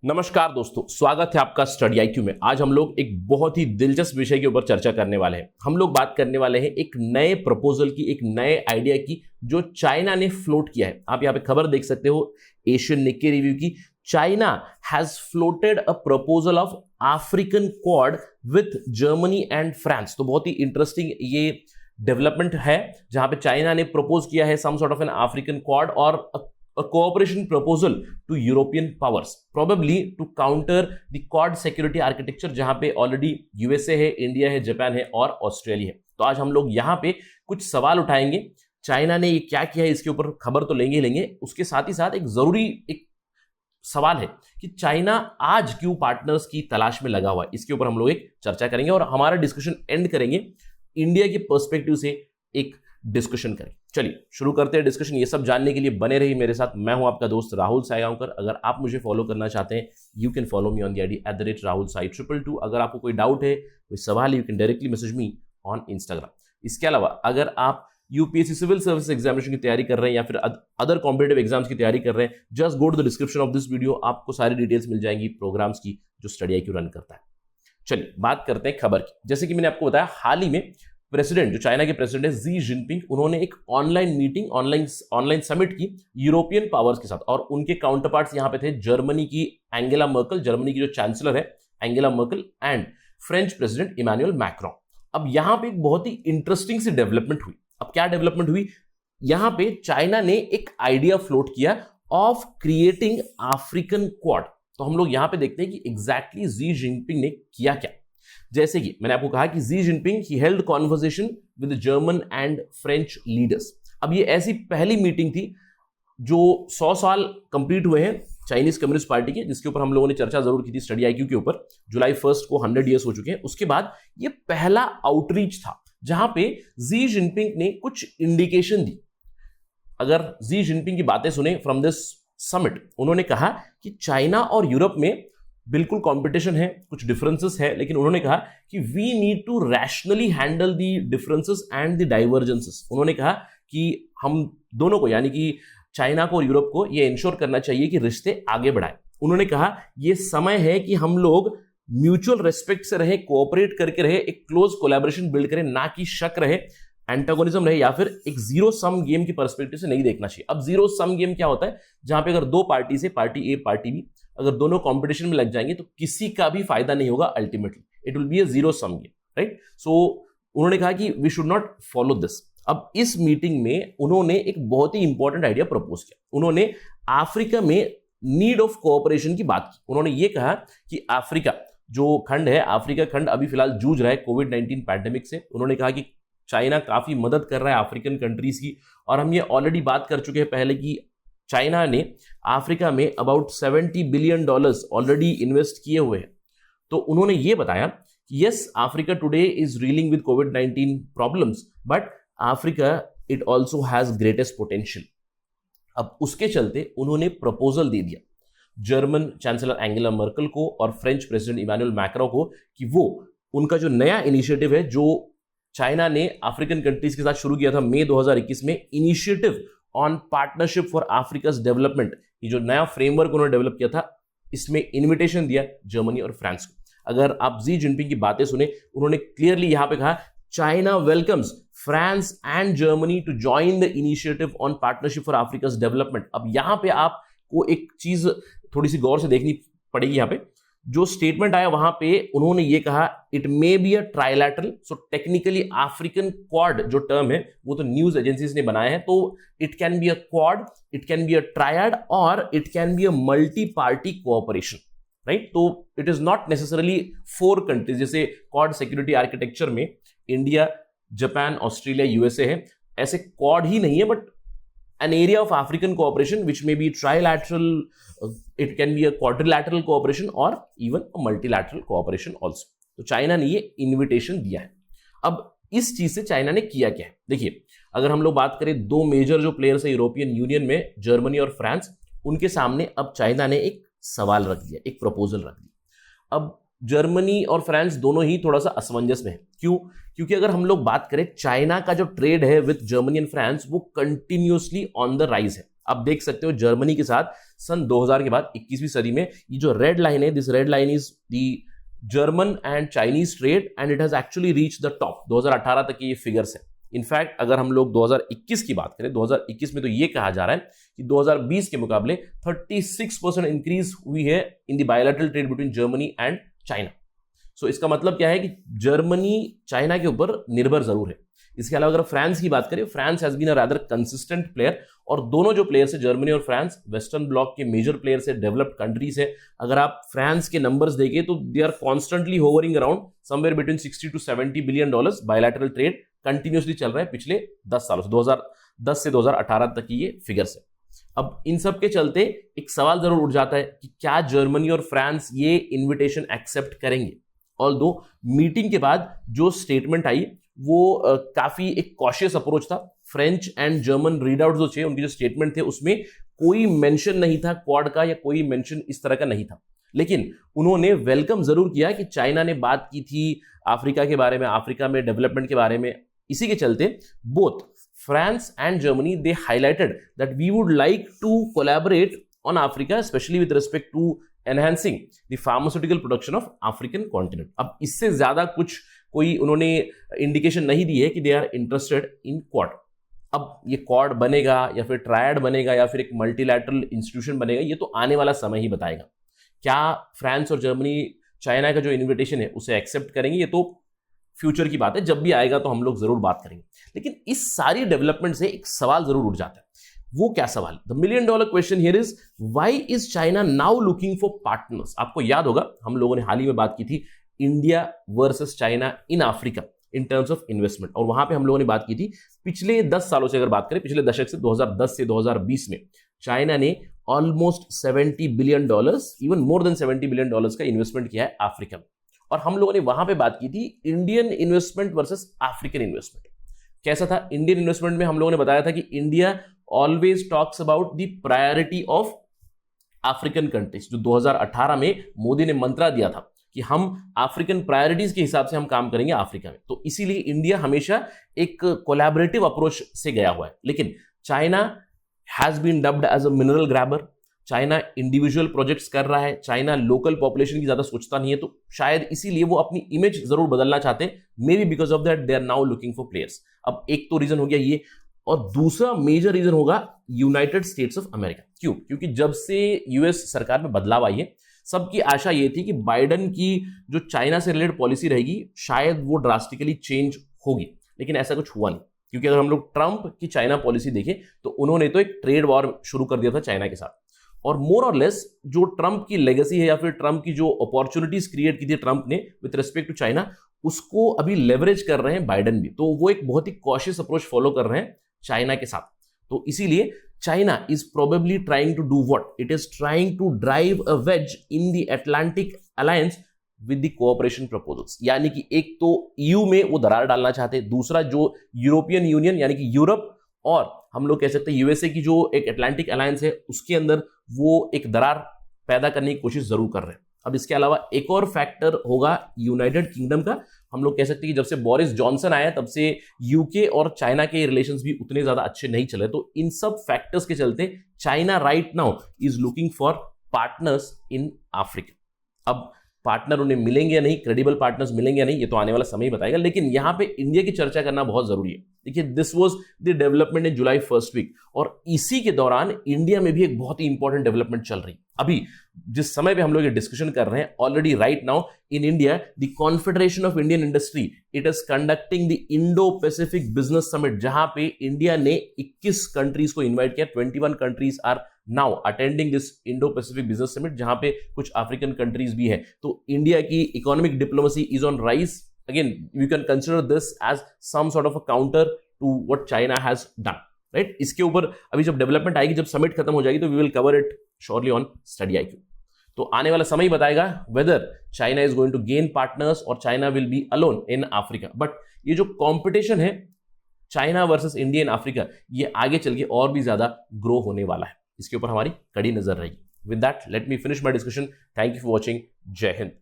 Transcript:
नमस्कार दोस्तों, स्वागत है आपका स्टडी आईक्यू में। आज हम लोग एक बहुत ही दिलचस्प विषय के ऊपर चर्चा करने वाले हैं। हम लोग बात करने वाले हैं एक नए प्रपोजल की, एक नए आइडिया की जो चाइना ने फ्लोट किया है। आप यहाँ पे खबर देख सकते हो एशियन निक्के रिव्यू की। China has floated a proposal of African quad with Germany and France. तो बहुत ही इंटरेस्टिंग ये डेवलपमेंट है जहां पे चाइना ने प्रपोज किया है some sort of an African Quad और a cooperation proposal to European powers, probably to counter the Quad security architecture, जहां पे ऑलरेडी यूएसए है, इंडिया है, जापान है और ऑस्ट्रेलिया है। तो आज हम लोग यहां पे कुछ सवाल उठाएंगे। चाइना ने ये क्या किया है इसके ऊपर खबर तो लेंगे ही लेंगे, उसके साथ ही साथ एक जरूरी एक सवाल है कि चाइना आज क्यों पार्टनर्स की तलाश में लगा हुआ है। इसके ऊपर हम लोग एक चर्चा करेंगे और हमारा डिस्कशन एंड करेंगे इंडिया के पर्सपेक्टिव से एक डिस्कशन करें। चलिए शुरू करते हैं डिस्कशन। ये सब जानने के लिए बने रहिए मेरे साथ। मैं हूं आपका दोस्त राहुल सायगांवकर। अगर आप मुझे फॉलो करना चाहते हैं, you can follow me on the ID @RahulSai222। अगर आपको कोई डाउट है, कोई सवाल है, you can directly message me on Instagram. इसके अलावा अगर आप यूपीएससी सिविल सर्विस एग्जामिनेशन की तैयारी कर रहे हैं या फिर अदर कॉम्पिटेटिव एग्जाम्स की तैयारी कर रहे हैं, just go to the description of this video. आपको सारी डिटेल्स मिल जाएंगी प्रोग्राम्स की जो स्टडी आईक्यू रन करता है। चलिए बात करते हैं खबर की। जैसे कि मैंने आपको बताया, हाल ही में प्रेसिडेंट, जो चाइना के प्रेसिडेंट है जी जिनपिंग, उन्होंने एक ऑनलाइन मीटिंग, ऑनलाइन समिट की यूरोपियन पावर्स के साथ। और उनके काउंटर पार्ट्स यहां पे थे जर्मनी की एंगेला मर्कल, जर्मनी की जो चांसलर है Angela Merkel, and French president Emmanuel Macron. अब यहां पे एक बहुत ही इंटरेस्टिंग सी डेवलपमेंट हुई। अब क्या डेवलपमेंट हुई, यहां पे चाइना ने एक आइडिया फ्लोट किया ऑफ क्रिएटिंग अफ्रीकन क्वाड। तो हम लोग यहां पे देखते हैं कि एग्जैक्टली जी जिनपिंग ने किया क्या। जैसे कि मैंने आपको कहा कि Xi Jinping he held conversation with German and French leaders. अब ये ऐसी पहली मीटिंग थी जो 100 साल कंप्लीट हुए हैं चाइनीज कम्युनिस्ट पार्टी के, जिसके ऊपर हम लोगों ने चर्चा जरूर की थी स्टडी आईक्यू के ऊपर। जुलाई 1 को 100 ईयर्स हो चुके हैं। उसके बाद ये पहला आउटरीच था जहां पे जी जिनपिंग ने कुछ इंडिकेशन दी। अगर जी जिनपिंग की बातें सुने फ्रॉम दिस समिट, उन्होंने कहा कि चाइना और यूरोप में बिल्कुल कंपटीशन है, कुछ डिफरेंसेस है, लेकिन उन्होंने कहा कि we need to rationally handle the differences and the divergences. उन्होंने कहा कि हम दोनों को, यानी कि चाइना को और यूरोप को, ये इंश्योर करना चाहिए कि रिश्ते आगे बढ़ाएं। उन्होंने कहा ये समय है कि हम लोग म्यूचुअल रेस्पेक्ट से रहे, कोऑपरेट करके रहे, एक क्लोज कोलैबोरेशन बिल्ड करें, ना कि शक रहे, एंटागोनिज्म रहे, या फिर एक जीरो सम गेम की पर्सपेक्टिव से नहीं देखना चाहिए। अब जीरो सम गेम क्या होता है, जहां पे अगर दो पार्टी से, पार्टी ए पार्टी बी, अगर दोनों कंपटीशन में लग जाएंगे तो किसी का भी फायदा नहीं होगा। Ultimately it will be a zero sum game, right. So उन्होंने कहा कि we should not follow this. अब इस मीटिंग में उन्होंने एक बहुत ही इंपॉर्टेंट आइडिया प्रपोज किया। उन्होंने अफ्रीका में नीड ऑफ कोऑपरेशन की बात की। उन्होंने ये कहा कि अफ्रीका जो खंड है, अफ्रीका खंड अभी फिलहाल जूझ रहा है कोविड-19 पैंडेमिक से। उन्होंने कहा कि चाइना काफी मदद कर रहा है अफ्रीकन कंट्रीज की, और हम ये ऑलरेडी बात कर चुके हैं पहले कि चाइना ने अफ्रीका में अबाउट $70 बिलियन ऑलरेडी इन्वेस्ट किए हुए हैं। तो उन्होंने ये बताया कि yes, Africa today is railing with covid problems, but Africa it also has greatest potential. अब उसके चलते उन्होंने प्रपोजल दे दिया जर्मन चांसलर एंगेला मर्कल को और फ्रेंच प्रेसिडेंट इमैनुअल मैक्रोन को कि वो उनका जो नया इनिशिएटिव है, जो चाइना ने अफ्रीकन कंट्रीज के साथ शुरू किया था मई 2021 में, initiative on partnership for Africa's development, ये जो नया फ्रेमवर्क उन्होंने डेवलप किया था, इसमें इन्विटेशन दिया जर्मनी और फ्रांस को। अगर आप जी जिनपिंग की बातें सुने, उन्होंने क्लियरली यहां पे कहा China welcomes France and Germany to join the initiative on partnership for Africa's development. अब यहां पे आपको एक चीज थोड़ी सी गौर से देखनी पड़ेगी। यहां पे जो स्टेटमेंट आया वहां पे उन्होंने ये कहा it may be a trilateral. So technically African quad जो टर्म है वो तो न्यूज एजेंसीज ने बनाया है, तो it can be a quad, it can be a triad, और it can be a multi party cooperation, right. तो it is not necessarily 4 countries, जैसे क्वाड सिक्योरिटी आर्किटेक्चर में इंडिया, जापान, ऑस्ट्रेलिया, यूएसए है, ऐसे क्वाड ही नहीं है, but an area of African cooperation which may be trilateral, it can be a quadrilateral cooperation or even a multilateral cooperation also। तो China ने ये invitation दिया है। अब इस चीज से चाइना ने किया क्या है, देखिए अगर हम लोग बात करें, दो मेजर जो प्लेयर्स है यूरोपियन यूनियन में, जर्मनी और फ्रांस, उनके सामने अब चाइना ने एक सवाल रख दिया, एक प्रपोजल रख दिया। अब जर्मनी और फ्रांस दोनों ही थोड़ा सा असमंजस में है। क्यों? क्योंकि अगर हम लोग बात करें, चाइना का जो ट्रेड है विद जर्मनी एंड फ्रांस वो कंटिन्यूअसली ऑन द राइज है। आप देख सकते हो जर्मनी के साथ सन 2000 के बाद 21वीं सदी में ये जो रेड लाइन है, this red line is the German and Chinese trade and it has actually reach the top. 2018 तक के ये फिगर्स है। इनफैक्ट अगर हम लोग 2021 की बात करें, 2021 में तो ये कहा जा रहा है कि 2020 के मुकाबले 36% इंक्रीज हुई है in the bilateral trade between Germany and China. So इसका मतलब क्या है कि जर्मनी चाइना के ऊपर निर्भर जरूर है। इसके अलावा अगर फ्रांस की बात करें, France has been a rather consistent player, और दोनों जो प्लेयर्स है जर्मनी और फ्रांस वेस्टर्न ब्लॉक के मेजर प्लेयर्स है, डेवलप्ड कंट्रीज है। अगर आप फ्रांस के नंबर्स देखें तो they are constantly hovering around somewhere between 60 to 70 billion dollars. Bilateral trade continuously चल रहा है पिछले 10 सालों से, 2010 से 2018 तक की ये फिगर्स है। अब इन सब के चलते एक सवाल जरूर उठ जाता है कि क्या जर्मनी और फ्रांस ये इन्विटेशन एक्सेप्ट करेंगे। ऑल्दो मीटिंग के बाद जो स्टेटमेंट आई वो काफी एक कॉशियस अप्रोच था। फ्रेंच एंड जर्मन रीडआउट जो थे, उनके जो स्टेटमेंट थे उसमें कोई मेंशन नहीं था क्वाड का, या कोई मेंशन इस तरह का नहीं था। लेकिन उन्होंने वेलकम जरूर किया कि चाइना ने बात की थी अफ्रीका के बारे में, अफ्रीका में डेवलपमेंट के बारे में। इसी के चलते both France and Germany they highlighted that we would like to collaborate on Africa, specially with respect to enhancing the pharmaceutical production of African continent. अब इससे ज्यादा कुछ कोई उन्होंने इंडिकेशन नहीं दी है कि they are interested in Quad. अब ये क्वाड बनेगा या फिर ट्रायड बनेगा या फिर एक मल्टीलैटरल इंस्टीट्यूशन बनेगा, ये तो आने वाला समय ही बताएगा। क्या फ्रांस और जर्मनी चाइना का जो इन्विटेशन है उसे एक्सेप्ट करेंगे, ये तो फ्यूचर की बात है, जब भी आएगा तो हम लोग जरूर बात करेंगे। लेकिन इस सारी डेवलपमेंट से एक सवाल जरूर उठ जाता है। वो क्या सवाल? The million dollar question here is why is China now looking for partners. आपको याद होगा हम लोगों ने हाल ही में बात की थी India versus China in Africa in terms of investment, और वहां पे हम लोगों ने बात की थी पिछले 10 सालों से अगर बात करें, पिछले दशक से 2010 से 2020 में चाइना ने almost $70 billion, even more than $70 billion का इन्वेस्टमेंट किया है अफ्रीका में। और हम लोगों ने वहां पे बात की थी Indian investment versus African investment. कैसा था? इंडियन इन्वेस्टमेंट में हम लोगों ने बताया था कि India always talks about the priority of African countries. जो 2018 में मोदी ने मंत्रा दिया था कि हम अफ्रीकन प्रायोरिटीज के हिसाब से हम काम करेंगे अफ्रीका में, तो इसीलिए इंडिया हमेशा एक कोलैबोरेटिव अप्रोच से गया हुआ है। लेकिन China has been dubbed as a mineral grabber. China individual projects कर रहा है, चाइना लोकल पॉपुलेशन की ज्यादा सोचता नहीं है, तो शायद इसीलिए वो अपनी इमेज जरूर बदलना चाहते हैं। May be because of that they are now looking for players. अब एक तो रीजन हो गया ये, और दूसरा मेजर रीजन होगा यूनाइटेड स्टेट्स ऑफ अमेरिका। क्यों? क्योंकि जब से यूएस सरकार में बदलाव आई है, सबकी आशा ये थी कि बाइडेन की जो चाइना से रिलेटेड पॉलिसी रहेगी शायद वो ड्रास्टिकली चेंज होगी, लेकिन ऐसा कुछ हुआ नहीं। क्योंकि अगर हम लोग ट्रंप की चाइना पॉलिसी देखें तो उन्होंने तो एक ट्रेड वॉर शुरू कर दिया था चाइना के साथ, और मोर और लेस जो ट्रंप की लेगेसी है या फिर ट्रंप की जो अपॉर्चुनिटीज क्रिएट की थी ट्रंप ने विद रिस्पेक्ट टू चाइना, उसको अभी लेवरेज कर रहे हैं बाइडेन भी। तो वो एक बहुत ही कॉशियस अप्रोच फॉलो कर रहे हैं चाइना के साथ। तो इसीलिए China is probably trying to do what? It is trying to drive a wedge in the Atlantic Alliance with the cooperation proposals. यानी कि एक तो EU में वो दरार डालना चाहते हैं, दूसरा जो यूरोपियन यूनियन यानी कि यूरोप और हम लोग कह सकते हैं यूएसए की जो एक अटलांटिक अलायंस है उसके अंदर वो एक दरार पैदा करने की कोशिश जरूर कर रहे हैं। अब इसके अलावा एक और फैक्टर होगा यूनाइटेड किंगडम का। हम लोग कह सकते हैं कि जब से बोरिस जॉनसन आया तब से यूके और चाइना के रिलेशंस भी उतने ज्यादा अच्छे नहीं चले। तो इन सब फैक्टर्स के चलते China right now is looking for partners in Africa. अब पार्टनर उन्हें मिलेंगे या नहीं, क्रेडिबल पार्टनर्स मिलेंगे या नहीं, ये तो आने वाला समय ही बताएगा। लेकिन यहां पे इंडिया की चर्चा करना बहुत जरूरी है। देखिए, this was the development in July first week, और इसी के दौरान इंडिया में भी एक बहुत ही इंपॉर्टेंट डेवलपमेंट चल रही है। अभी जिस समय पे हम लोग ये डिस्कशन कर रहे हैं, already right now in India the confederation of Indian industry it is conducting the Indo Pacific business summit, जहां पे इंडिया ने 21 कंट्रीज को इन्वाइट किया। 21 countries are now attending this Indo Pacific business summit, जहां पे कुछ अफ्रीकन कंट्रीज भी है। तो इंडिया की economic diplomacy is on rise. Again you can consider this as some sort of a counter to what China has done, right. इसके ऊपर अभी जब डेवलपमेंट आएगी, जब समिट खत्म हो जाएगी, तो we will cover it surely on Study IQ। तो आने वाला समय ही बताएगा whether China is going to gain partners और China will be alone in Africa. But ये जो कॉम्पिटिशन है China versus India in Africa, ये आगे चल के और भी ज्यादा ग्रो होने वाला है। इसके ऊपर हमारी कड़ी नजर रहेगी। With that let me finish my discussion. Thank you for watching. जय हिंद।